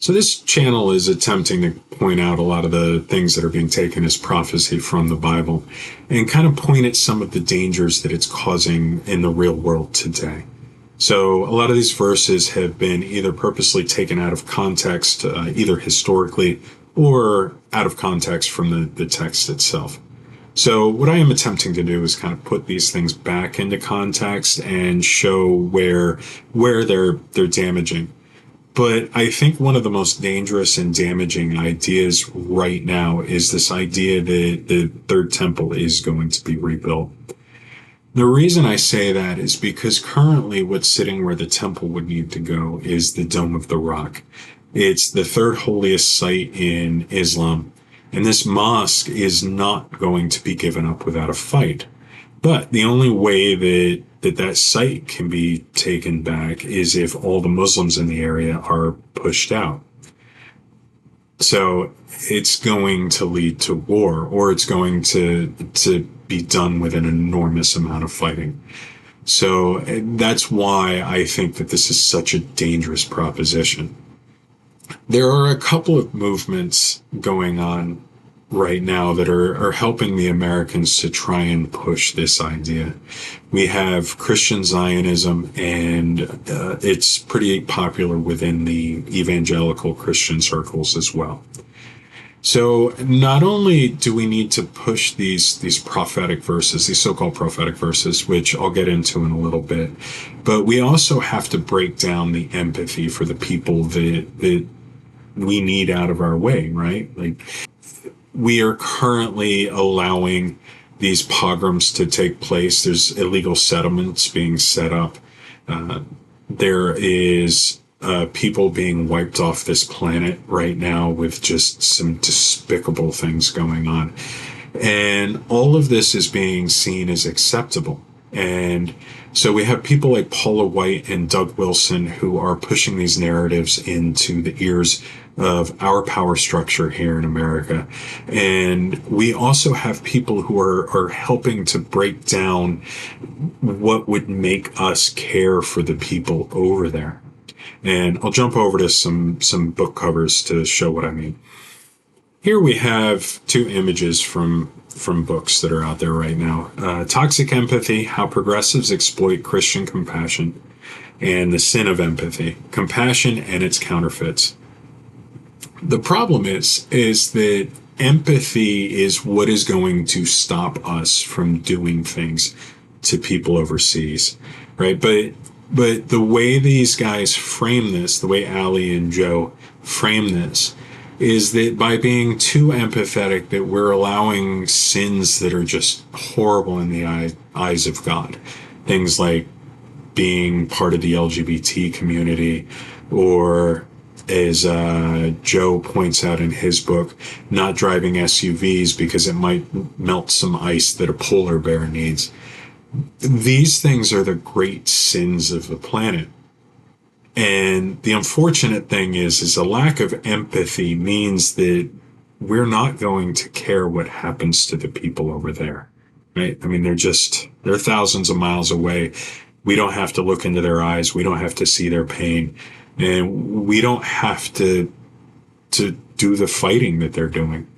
So this channel is attempting to point out a lot of the things that are being taken as prophecy from the Bible and kind of point at some of the dangers that it's causing in the real world today. So a lot of these verses have been either purposely taken out of context, either historically or out of context from the text itself. So what I am attempting to do is kind of put these things back into context and show where they're damaging. But I think one of the most dangerous and damaging ideas right now is this idea that the third temple is going to be rebuilt. The reason I say that is because currently what's sitting where the temple would need to go is the Dome of the Rock. It's the third holiest site in Islam, and this mosque is not going to be given up without a fight. But the only way that site can be taken back is if all the Muslims in the area are pushed out. So it's going to lead to war, or it's going to be done with an enormous amount of fighting. So that's why I think that this is such a dangerous proposition. There are a couple of movements going on right now that are helping the Americans to try and push this idea. We have Christian Zionism, and it's pretty popular within the evangelical Christian circles as well. So not only do we need to push these prophetic verses, these so-called prophetic verses, which I'll get into in a little bit, but we also have to break down the empathy for the people that we need out of our way, right? Like, we are currently allowing these pogroms to take place. There's illegal settlements being set up. There is people being wiped off this planet right now with just some despicable things going on. And all of this is being seen as acceptable. And so we have people like Paula White and Doug Wilson who are pushing these narratives into the ears of our power structure here in America. And we also have people who are helping to break down what would make us care for the people over there. And I'll jump over to some book covers to show what I mean. Here we have two images from books that are out there right now. Toxic Empathy, How Progressives Exploit Christian Compassion, and The Sin of Empathy, Compassion and Its Counterfeits. The problem is that empathy is what is going to stop us from doing things to people overseas, right? But the way these guys frame this, the way Ali and Joe frame this, is that by being too empathetic, that we're allowing sins that are just horrible in the eyes of God. Things like being part of the LGBT community, or as Joe points out in his book, not driving SUVs because it might melt some ice that a polar bear needs. These things are the great sins of the planet. And the unfortunate thing is a lack of empathy means that we're not going to care what happens to the people over there, right? I mean, they're thousands of miles away. We don't have to look into their eyes. We don't have to see their pain. And we don't have to do the fighting that they're doing.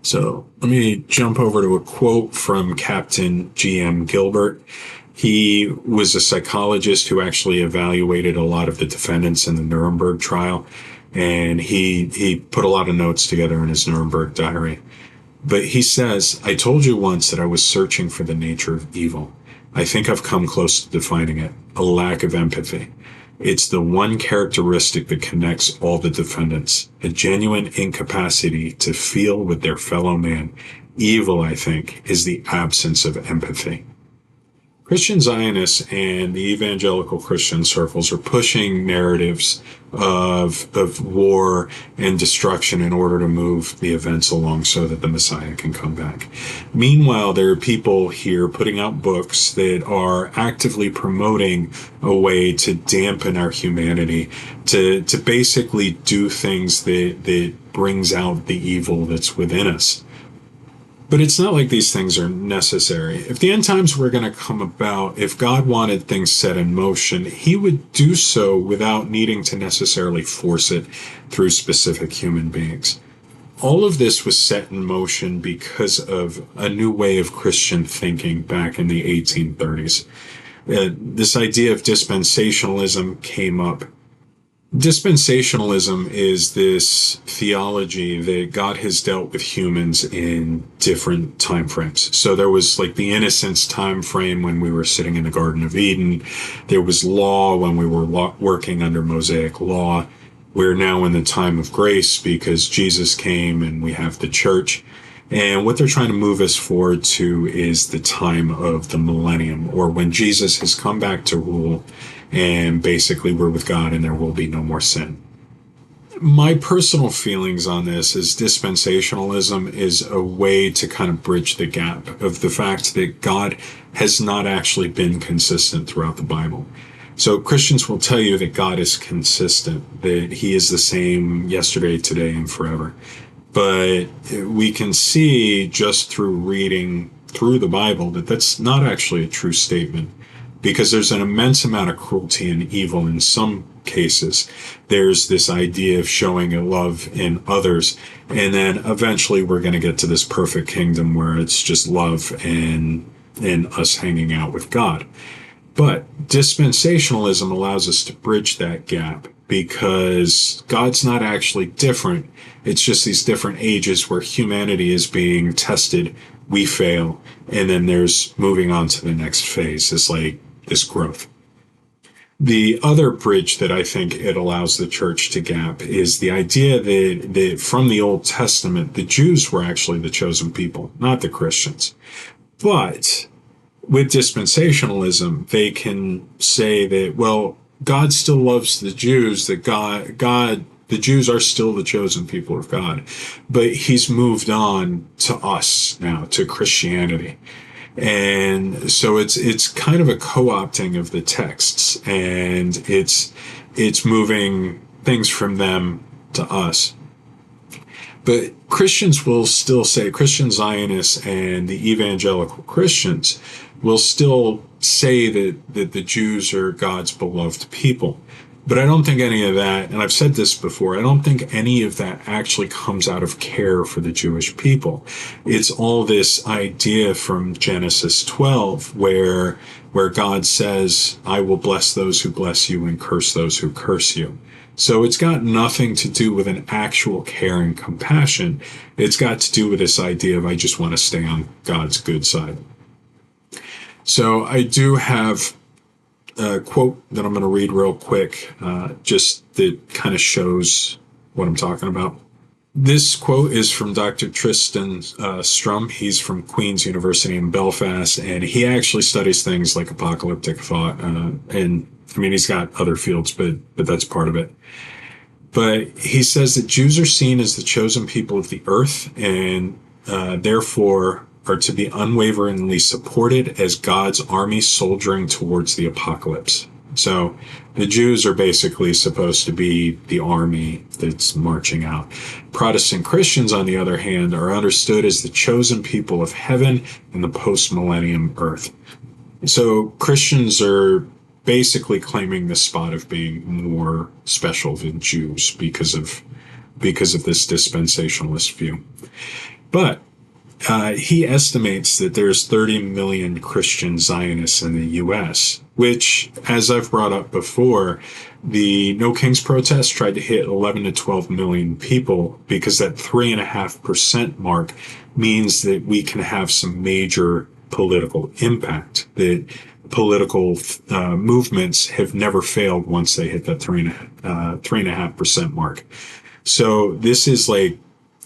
So let me jump over to a quote from Captain G.M. Gilbert. He was a psychologist who actually evaluated a lot of the defendants in the Nuremberg trial, and he put a lot of notes together in his Nuremberg diary. But he says, "I told you once that I was searching for the nature of evil. I think I've come close to defining it: a lack of empathy. It's the one characteristic that connects all the defendants, a genuine incapacity to feel with their fellow man. Evil, I think, is the absence of empathy." Christian Zionists and the evangelical Christian circles are pushing narratives of war and destruction in order to move the events along so that the Messiah can come back. Meanwhile, there are people here putting out books that are actively promoting a way to dampen our humanity, to basically do things that brings out the evil that's within us. But it's not like these things are necessary. If the end times were going to come about, if God wanted things set in motion, he would do so without needing to necessarily force it through specific human beings. All of this was set in motion because of a new way of Christian thinking back in the 1830s. This idea of dispensationalism came up. Dispensationalism is this theology that God has dealt with humans in different time frames. So there was like the innocence time frame when we were sitting in the Garden of Eden. There was law when we were working under Mosaic law. We're now in the time of grace because Jesus came and we have the church. And what they're trying to move us forward to is the time of the millennium, or when Jesus has come back to rule and basically we're with God and there will be no more sin. My personal feelings on this is dispensationalism is a way to kind of bridge the gap of the fact that God has not actually been consistent throughout the Bible. So Christians will tell you that God is consistent, that he is the same yesterday, today, and forever. But we can see just through reading through the Bible that that's not actually a true statement, because there's an immense amount of cruelty and evil in some cases. There's this idea of showing a love in others, and then eventually we're going to get to this perfect kingdom where it's just love and us hanging out with God. But dispensationalism allows us to bridge that gap because God's not actually different. It's just these different ages where humanity is being tested, we fail, and then there's moving on to the next phase. It's like this growth. The other bridge that I think it allows the church to gap is the idea that from the Old Testament, the Jews were actually the chosen people, not the Christians. But with dispensationalism, they can say that, well, God still loves the Jews, that the Jews are still the chosen people of God, but he's moved on to us now, to Christianity. And so it's kind of a co-opting of the texts, and it's moving things from them to us. But Christians will still say, Christian Zionists and the evangelical Christians will still say that the Jews are God's beloved people. But I don't think any of that, and I've said this before, I don't think any of that actually comes out of care for the Jewish people. It's all this idea from Genesis 12 where God says, I will bless those who bless you and curse those who curse you. So it's got nothing to do with an actual care and compassion. It's got to do with this idea of I just want to stay on God's good side. So I do have a quote that I'm going to read real quick, just that kind of shows what I'm talking about. This quote is from Dr. Tristan Strum. He's from Queen's University in Belfast, and he actually studies things like apocalyptic thought. And I mean, he's got other fields, but that's part of it. But he says that Jews are seen as the chosen people of the earth, and therefore are to be unwaveringly supported as God's army soldiering towards the apocalypse. So the Jews are basically supposed to be the army that's marching out. Protestant Christians, on the other hand, are understood as the chosen people of heaven in the post-millennium earth. So Christians are basically claiming the spot of being more special than Jews because of this dispensationalist view. But he estimates that there's 30 million Christian Zionists in the U.S., which, as I've brought up before, the No Kings protest tried to hit 11 to 12 million people because that 3.5% mark means that we can have some major political impact, that political movements have never failed once they hit that 3.5% mark. So this is like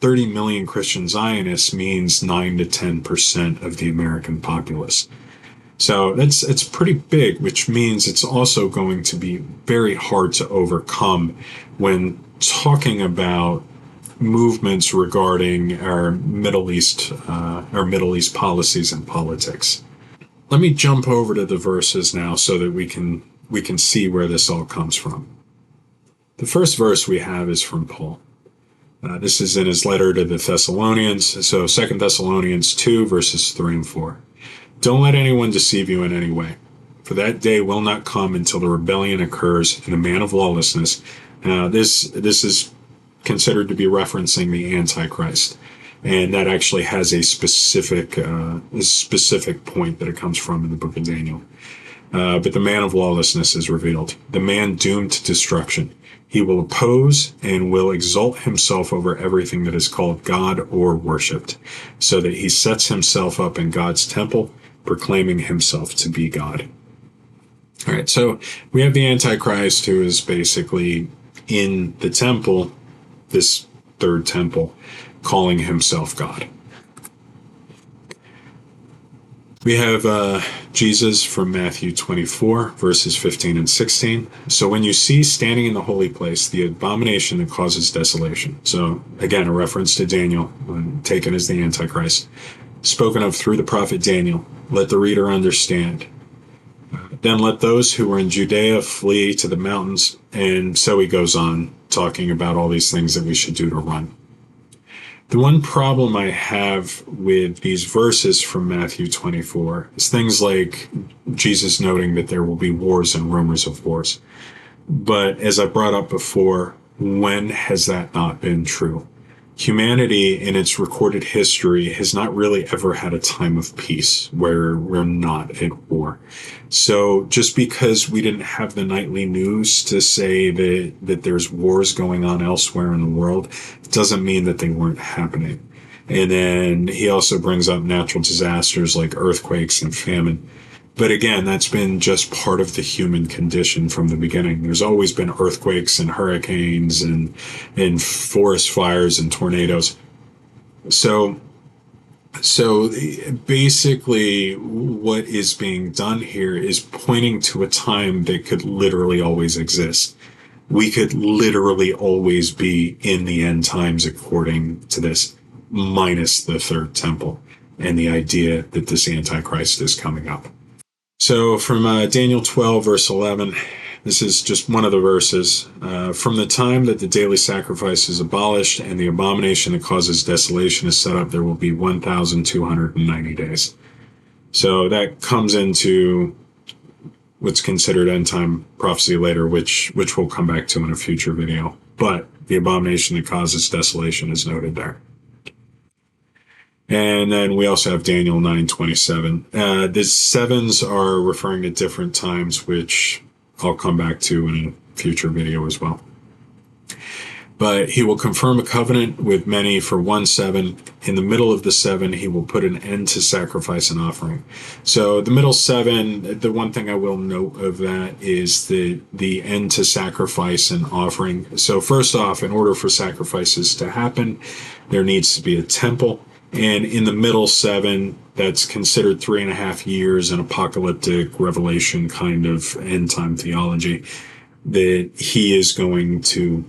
30 million Christian Zionists means 9 to 10% of the American populace. So it's pretty big, which means it's also going to be very hard to overcome when talking about movements regarding our Middle East policies and politics. Let me jump over to the verses now so that we can see where this all comes from. The first verse we have is from Paul. This is in his letter to the Thessalonians. So 2 Thessalonians 2, verses 3 and 4. Don't let anyone deceive you in any way, for that day will not come until the rebellion occurs and the man of lawlessness. This is considered to be referencing the Antichrist, and that actually has a specific point that it comes from in the book of Daniel. But the man of lawlessness is revealed, the man doomed to destruction. He will oppose and will exalt himself over everything that is called God or worshipped, so that he sets himself up in God's temple, proclaiming himself to be God. All right, so we have the Antichrist, who is basically in the temple, this third temple, calling himself God. We have Jesus from Matthew 24, verses 15 and 16. So when you see standing in the holy place the abomination that causes desolation. So again, a reference to Daniel, taken as the Antichrist, spoken of through the prophet Daniel. Let the reader understand. Then let those who are in Judea flee to the mountains. And so he goes on, talking about all these things that we should do to run. The one problem I have with these verses from Matthew 24 is things like Jesus noting that there will be wars and rumors of wars. But as I brought up before, when has that not been true? Humanity in its recorded history has not really ever had a time of peace where we're not at war. So just because we didn't have the nightly news to say that there's wars going on elsewhere in the world doesn't mean that they weren't happening. And then he also brings up natural disasters like earthquakes and famine. But again, that's been just part of the human condition from the beginning. There's always been earthquakes and hurricanes and forest fires and tornadoes. So basically what is being done here is pointing to a time that could literally always exist. We could literally always be in the end times according to this, minus the third temple and the idea that this Antichrist is coming up. So from Daniel 12, verse 11, this is just one of the verses. From the time that the daily sacrifice is abolished and the abomination that causes desolation is set up, there will be 1,290 days. So that comes into what's considered end time prophecy later, which we'll come back to in a future video. But the abomination that causes desolation is noted there. And then we also have Daniel 9:27. The sevens are referring to different times, which I'll come back to in a future video as well. But he will confirm a covenant with many for 1 7. In the middle of the 7, he will put an end to sacrifice and offering. So the middle 7, the one thing I will note of that is the end to sacrifice and offering. So first off, in order for sacrifices to happen, there needs to be a temple. And in the middle 7, that's considered 3.5 years in apocalyptic revelation kind of end time theology, that he is going to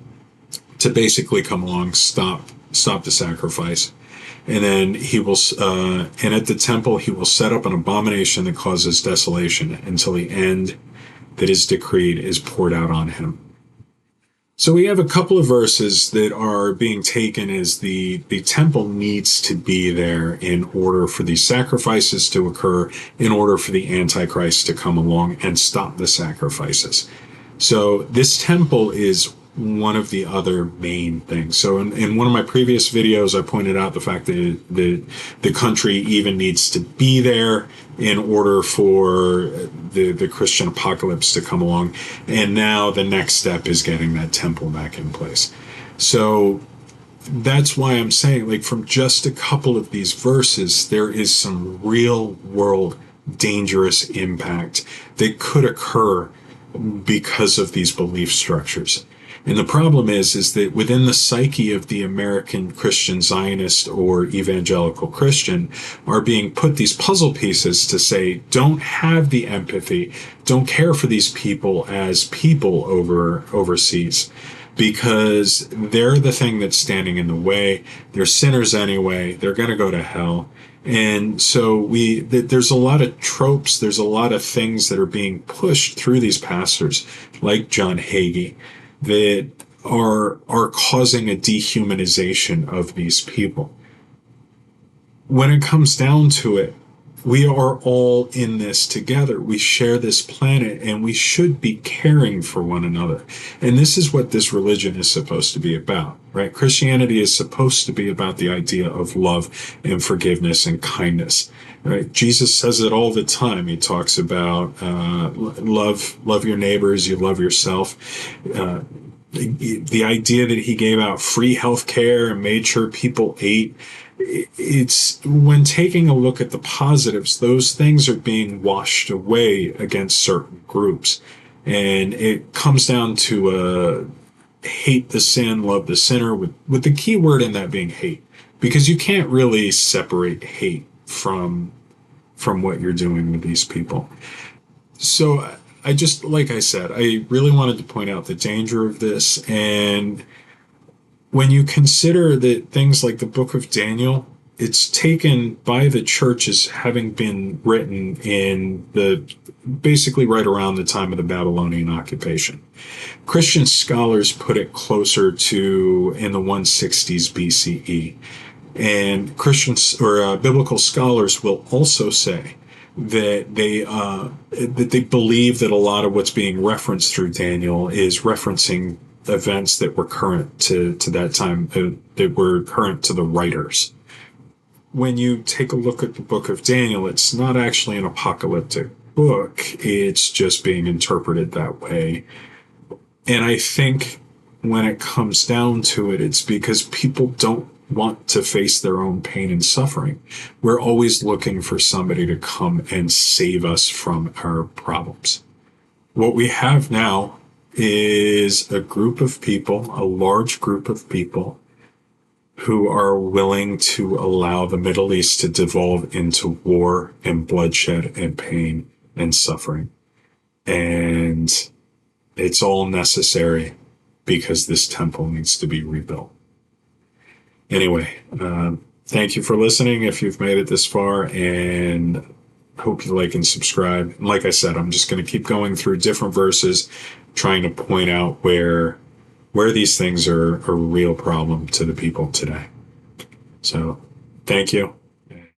basically come along, stop the sacrifice. And then he will, and at the temple, he will set up an abomination that causes desolation until the end that is decreed is poured out on him. So we have a couple of verses that are being taken as the temple needs to be there in order for these sacrifices to occur, in order for the Antichrist to come along and stop the sacrifices. So this temple is one of the other main things. So in one of my previous videos, I pointed out the fact that the country even needs to be there in order for the Christian apocalypse to come along. And now the next step is getting that temple back in place. So that's why I'm saying, like, from just a couple of these verses, there is some real world dangerous impact that could occur because of these belief structures. And the problem is that within the psyche of the American Christian Zionist or evangelical Christian are being put these puzzle pieces to say, don't have the empathy, don't care for these people as people overseas, because they're the thing that's standing in the way. They're sinners anyway. They're going to go to hell. And so there's a lot of tropes. There's a lot of things that are being pushed through these pastors like John Hagee that are causing a dehumanization of these people. When it comes down to it, we are all in this together. We share this planet and we should be caring for one another. And this is what this religion is supposed to be about, right? Christianity is supposed to be about the idea of love and forgiveness and kindness, right? Jesus says it all the time. He talks about love your neighbors, you love yourself. The idea that he gave out free health care and made sure people ate, it's when taking a look at the positives, those things are being washed away against certain groups. And it comes down to hate the sin, love the sinner, with the key word in that being hate, because you can't really separate hate from what you're doing with these people. So I just, like I said, I really wanted to point out the danger of this. And when you consider that things like the book of Daniel, it's taken by the church as having been written in the basically right around the time of the Babylonian occupation. Christian scholars put it closer to in the 160s BCE. And Christians or biblical scholars will also say that they believe that a lot of what's being referenced through Daniel is referencing events that were current to that time, that were current to the writers. When you take a look at the book of Daniel, it's not actually an apocalyptic book. It's just being interpreted that way. And I think when it comes down to it, it's because people don't want to face their own pain and suffering. We're always looking for somebody to come and save us from our problems. What we have now is a group of people, a large group of people, who are willing to allow the Middle East to devolve into war and bloodshed and pain and suffering. And it's all necessary because this temple needs to be rebuilt. Anyway, thank you for listening if you've made it this far, and hope you like and subscribe. And like I said, I'm just going to keep going through different verses, trying to point out where these things are a real problem to the people today. So thank you.